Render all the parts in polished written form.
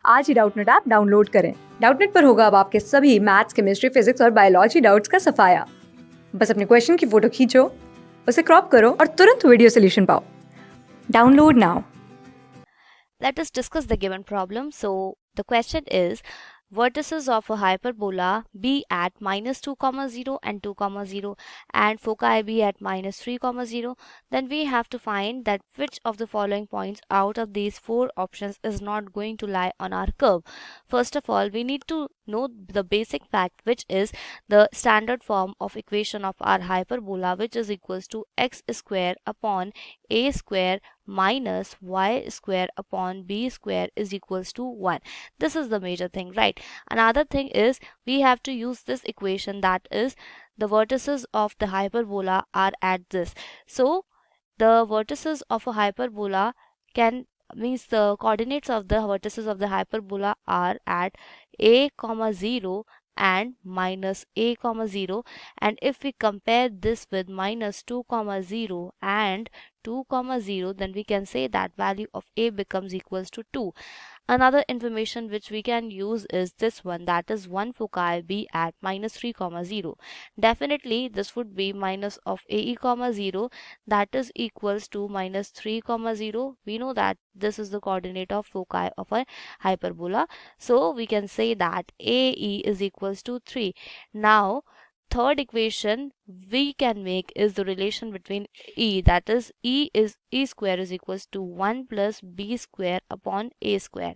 आज ही Doubtnut app download करें। Doubtnut पर होगा अब आपके सभी मैथ्स, केमिस्ट्री, फिजिक्स और बायोलॉजी डाउट्स का सफाया। बस अपने क्वेश्चन की फोटो खींचो, उसे क्रॉप करो और तुरंत वीडियो सोल्यूशन पाओ। Download now. Let us discuss the given problem. So the question is, vertices of a hyperbola be at minus 2 comma 0 and 2 comma 0 and foci be at minus 3 comma 0. Then we have to find that which of the following points out of these four options is not going to lie on our curve. First of all, we need to know the basic fact, which is the standard form of equation of our hyperbola, which is equals to x square upon a square minus y square upon b square is equals to 1. This is the major thing, right? Another thing is we have to use this equation, that is the vertices of the hyperbola are at this. So the vertices of a hyperbola can means the coordinates of the vertices of the hyperbola are at a comma 0 and minus a comma 0, and if we compare this with minus 2 comma 0 and 2 comma 0, then we can say that value of a becomes equals to 2. Another information which we can use is this one, that is one foci be at minus 3 comma 0. Definitely this would be minus of ae comma 0, that is equals to minus 3 comma 0. We know that this is the coordinate of foci of a hyperbola, so we can say that ae is equals to 3. Now third equation we can make is the relation between e, that is e square is equals to 1 plus b square upon a square,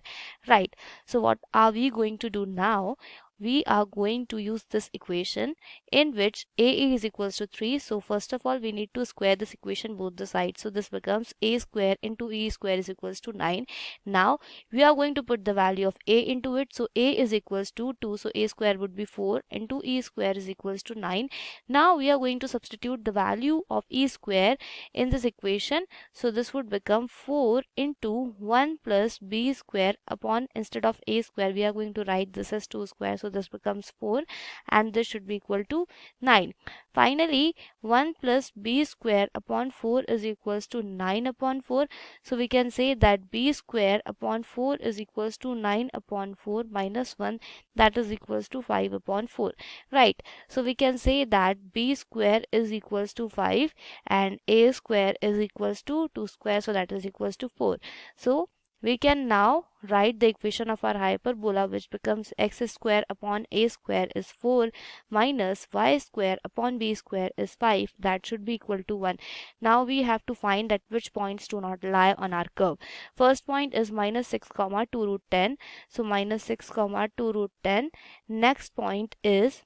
right? So what are we going to do now? We are going to use this equation in which a is equals to 3. So first of all we need to square this equation both the sides, so this becomes a square into e square is equals to 9. Now we are going to put the value of a into it, so a is equals to 2, so a square would be 4 into e square is equals to 9. Now we are going to substitute the value of e square in this equation, so this would become 4 into 1 plus b square upon, instead of a square we are going to write this as 2 square, so this becomes 4 and this should be equal to 9. Finally 1 plus b square upon 4 is equals to 9 upon 4, so we can say that b square upon 4 is equals to 9 upon 4 minus 1, that is equals to 5 upon 4, right? So we can say that b square is equals to 5 and a square is equals to 2 square, so that is equals to 4. So we can now write the equation of our hyperbola, which becomes x square upon a square is 4 minus y square upon b square is 5, that should be equal to 1. Now we have to find that which points do not lie on our curve. First point is minus 6 comma 2 root 10, so minus 6 comma 2 root 10. Next point is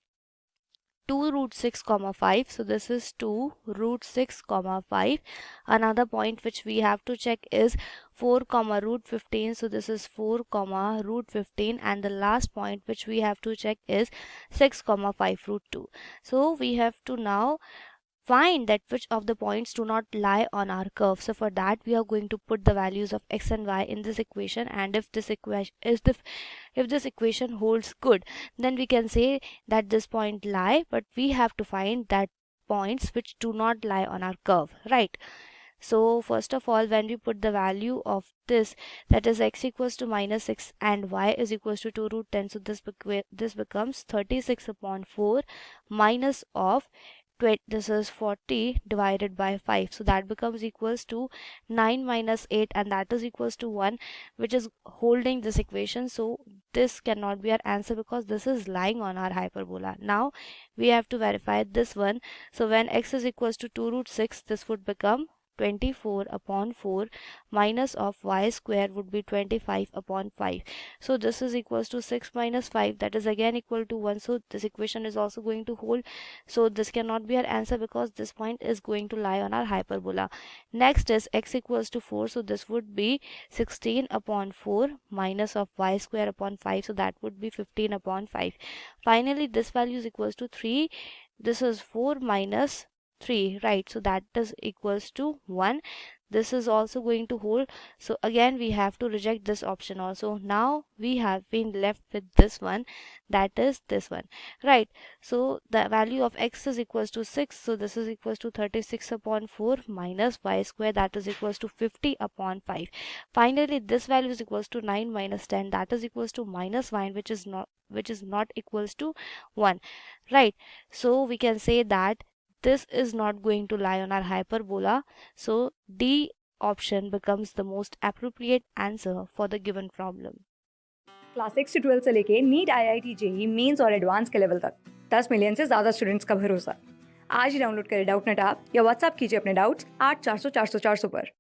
2 root 6 comma 5, so this is 2 root 6 comma 5. Another point which we have to check is 4 comma root 15, so this is 4 comma root 15. And the last point which we have to check is 6 comma 5 root 2. So we have to now find that which of the points do not lie on our curve. So for that we are going to put the values of x and y in this equation, and if this equation is the if this equation holds good, then we can say that this point lie, but we have to find that points which do not lie on our curve, right? So first of all, when we put the value of this, that is x equals to minus 6 and y is equals to 2 root 10, so this becomes 36 upon 4 minus of this is 40 divided by 5, so that becomes equals to 9 minus 8, and that is equals to 1, which is holding this equation. So this cannot be our answer because this is lying on our hyperbola. Now we have to verify this one. So when x is equals to 2 root 6, this would become 24 upon 4 minus of y square would be 25 upon 5. So this is equals to 6 minus 5, that is again equal to 1. So this equation is also going to hold. So this cannot be our answer because this point is going to lie on our hyperbola. Next is x equals to 4. So this would be 16 upon 4 minus of y square upon 5. So that would be 15 upon 5. Finally, this value is equals to 3. This is 4 minus 3, right? So that is equals to 1. this is also going to hold. So again we have to reject this option also. Now we have been left with this one, that is this one, right? So the value of x is equals to 6, so this is equals to 36 upon 4 minus y square, that is equals to 50 upon 5. Finally this value is equals to 9 minus 10, that is equals to minus 1, which is not equals to 1, right? So we can say that this is not going to lie on our hyperbola. So D option becomes the most appropriate answer for the given problem. Class 6 से 12 से लेके NEET IIT JEE mains और advance के level तक 10 million से ज़्यादा students का भरोसा। आज ही डाउनलोड करें डाउटनेट ऐप या व्हाट्सएप कीजिए अपने डाउट्स 8400 400 400 पर।